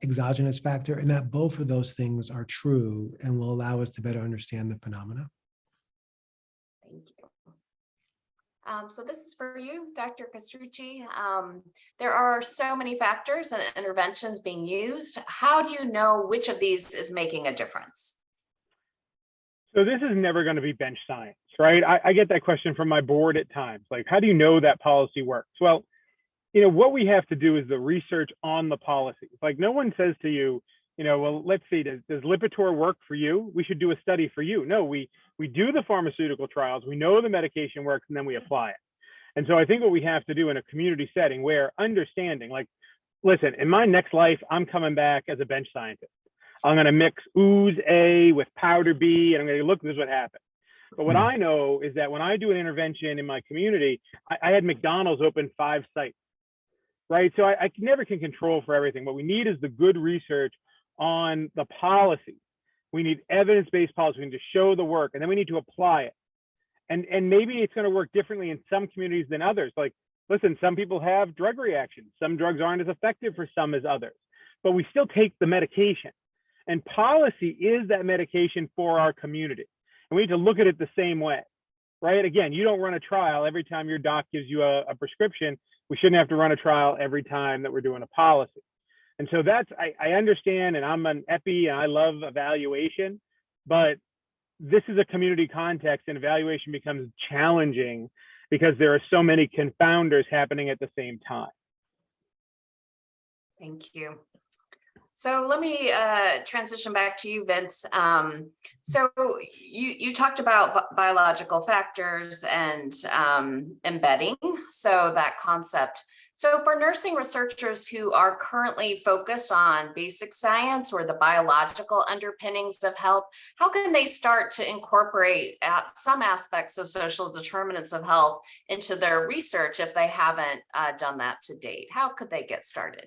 exogenous factor, and that both of those things are true and will allow us to better understand the phenomena. Thank you. So this is for you, Dr. Castrucci. There are so many factors and interventions being used. How do you know which of these is making a difference? So this is never going to be bench science, right? I get that question from my board at times, like, how do you know that policy works? Well, what we have to do is the research on the policies. Like, no one says to you, well, let's see, does Lipitor work for you? We should do a study for you. No, we do the pharmaceutical trials, we know the medication works, and then we apply it. And so I think what we have to do in a community setting where understanding, like, listen, in my next life, I'm coming back as a bench scientist. I'm going to mix ooze A with powder B, and I'm going to look, this is what happened. But what I know is that when I do an intervention in my community, I had McDonald's open 5 sites, right? So I never can control for everything. What we need is the good research on the policy. We need evidence-based policy. We need to show the work, and then we need to apply it. And maybe it's going to work differently in some communities than others. Like, listen, some people have drug reactions. Some drugs aren't as effective for some as others, but we still take the medication. And policy is that medication for our community. And we need to look at it the same way, right? Again, you don't run a trial every time your doc gives you a prescription. We shouldn't have to run a trial every time that we're doing a policy. And so that's, I understand, and I'm an epi and I love evaluation, but this is a community context, and evaluation becomes challenging because there are so many confounders happening at the same time. Thank you. So let me transition back to you, Vince. So you talked about biological factors and embedding, so that concept. So for nursing researchers who are currently focused on basic science or the biological underpinnings of health, how can they start to incorporate some aspects of social determinants of health into their research if they haven't done that to date? How could they get started?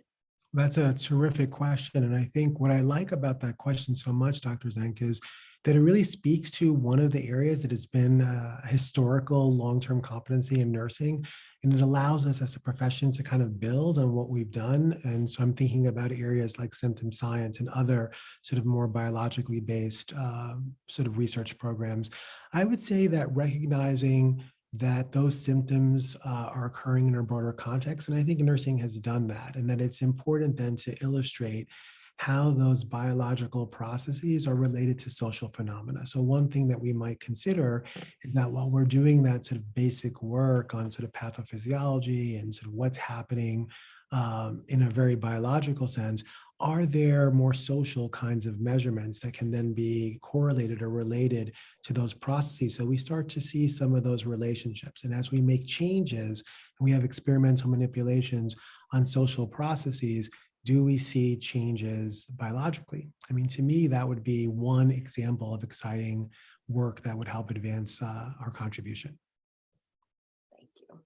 That's a terrific question. And I think what I like about that question so much, Dr. Zank, is that it really speaks to one of the areas that has been historical long-term competency in nursing. And it allows us as a profession to kind of build on what we've done. And so I'm thinking about areas like symptom science and other sort of more biologically based sort of research programs. I would say that recognizing that those symptoms are occurring in a broader context. And I think nursing has done that, and that it's important then to illustrate how those biological processes are related to social phenomena. So one thing that we might consider is that while we're doing that sort of basic work on sort of pathophysiology and sort of what's happening in a very biological sense, are there more social kinds of measurements that can then be correlated or related to those processes? So we start to see some of those relationships. And as we make changes and we have experimental manipulations on social processes, do we see changes biologically? I mean, to me, that would be one example of exciting work that would help advance our contribution. Thank you.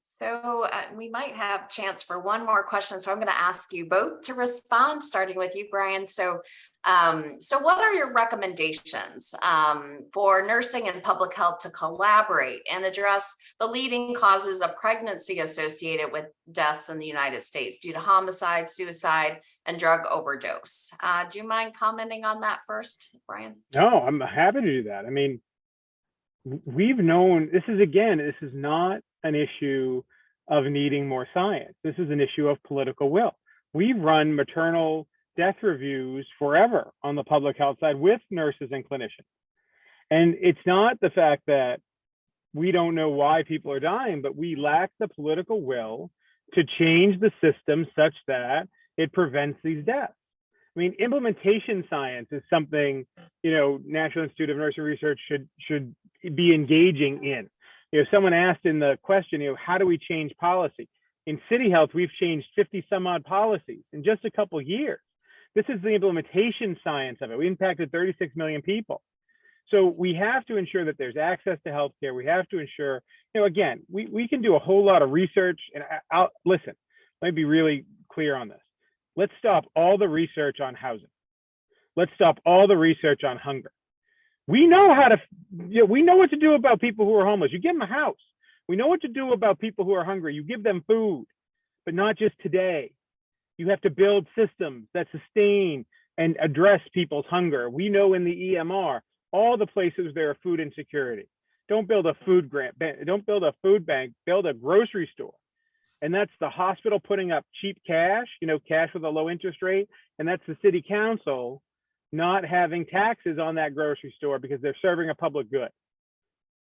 So we might have chance for one more question. So I'm going to ask you both to respond, starting with you, Brian. So what are your recommendations for nursing and public health to collaborate and address the leading causes of pregnancy associated with deaths in the United States due to homicide, suicide, and drug overdose? Do you mind commenting on that first, Brian? No, I'm happy to do that. I mean, we've known this is not an issue of needing more science. This is an issue of political will. We've run maternal death reviews forever on the public health side with nurses and clinicians. And it's not the fact that we don't know why people are dying, but we lack the political will to change the system such that it prevents these deaths. I mean, implementation science is something, National Institute of Nursing Research should be engaging in. Someone asked in the question, how do we change policy? In City Health, we've changed 50 some odd policies in just a couple of years. This is the implementation science of it. We impacted 36 million people. So we have to ensure that there's access to healthcare. We have to ensure, again, we can do a whole lot of research. And listen, let me be really clear on this. Let's stop all the research on housing. Let's stop all the research on hunger. We know we know what to do about people who are homeless. You give them a house. We know what to do about people who are hungry. You give them food, but not just today. You have to build systems that sustain and address people's hunger. We know in the EMR, all the places there are food insecurity. Don't build a food grant. Don't build a food bank, build a grocery store. And that's the hospital putting up cheap cash, cash with a low interest rate. And that's the city council not having taxes on that grocery store because they're serving a public good.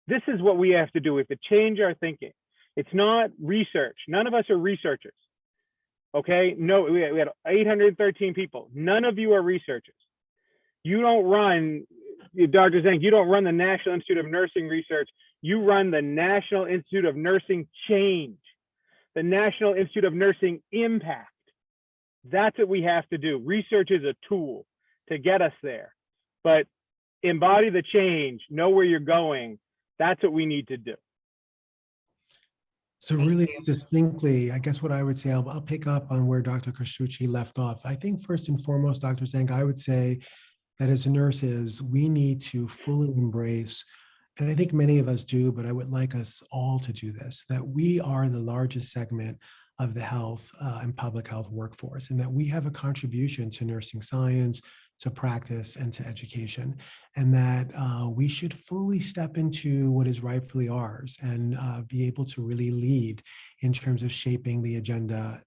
This is what we have to do. We have to change our thinking. It's not research. None of us are researchers. Okay, no, we had 813 people. None of you are researchers. You don't run, Dr. Zenk, you don't run the National Institute of Nursing Research. You run the National Institute of Nursing Change, the National Institute of Nursing Impact. That's what we have to do. Research is a tool to get us there, but embody the change, know where you're going. That's what we need to do. So really succinctly, I guess what I would say, I'll pick up on where Dr. Castrucci left off. I think first and foremost, Dr. Zenk, I would say that as nurses, we need to fully embrace, and I think many of us do, but I would like us all to do this, that we are the largest segment of the health and public health workforce, and that we have a contribution to nursing science, to practice, and to education, and that we should fully step into what is rightfully ours and be able to really lead in terms of shaping the agenda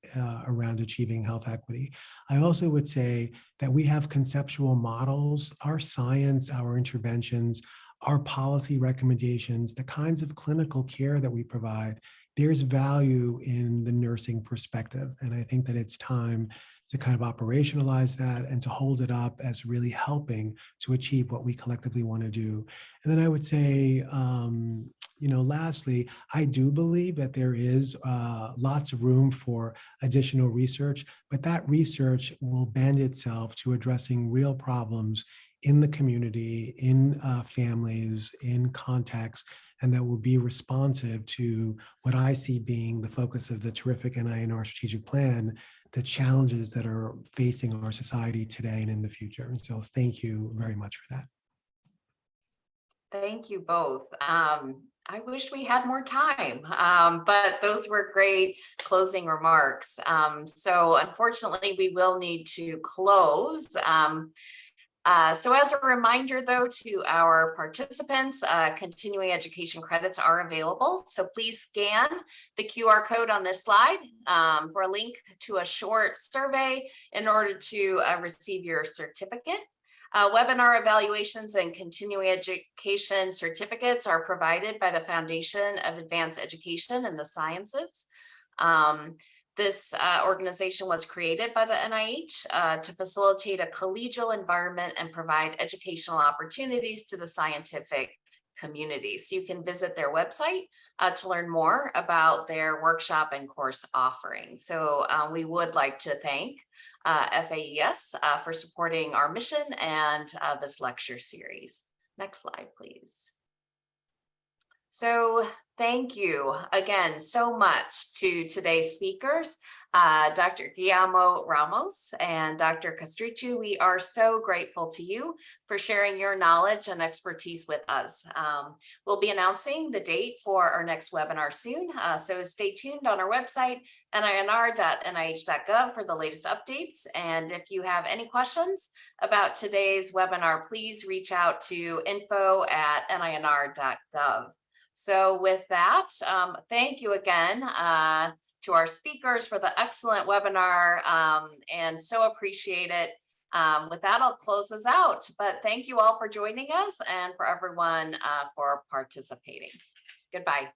around achieving health equity. I also would say that we have conceptual models, our science, our interventions, our policy recommendations, the kinds of clinical care that we provide. There's value in the nursing perspective, and I think that it's time to kind of operationalize that and to hold it up as really helping to achieve what we collectively want to do. And then I would say, lastly, I do believe that there is lots of room for additional research, but that research will bend itself to addressing real problems in the community, in families, in contexts, and that will be responsive to what I see being the focus of the terrific NINR strategic plan, the challenges that are facing our society today and in the future. And so thank you very much for that. Thank you both. I wish we had more time, but those were great closing remarks. So unfortunately, we will need to close. So as a reminder, though, to our participants, continuing education credits are available. So please scan the QR code on this slide for a link to a short survey in order to receive your certificate. Webinar evaluations and continuing education certificates are provided by the Foundation of Advanced Education in the Sciences. This organization was created by the NIH to facilitate a collegial environment and provide educational opportunities to the scientific community. So you can visit their website to learn more about their workshop and course offerings. So we would like to thank FAES for supporting our mission and this lecture series. Next slide, please. So thank you again so much to today's speakers, Dr. Guilamo-Ramos and Dr. Castrucci. We are so grateful to you for sharing your knowledge and expertise with us. We'll be announcing the date for our next webinar soon, so stay tuned on our website, ninr.nih.gov, for the latest updates. And if you have any questions about today's webinar, please reach out to info@ninr.gov. So with that, thank you again to our speakers for the excellent webinar, and so appreciate it. With that, I'll close us out, but thank you all for joining us and for everyone for participating. Goodbye.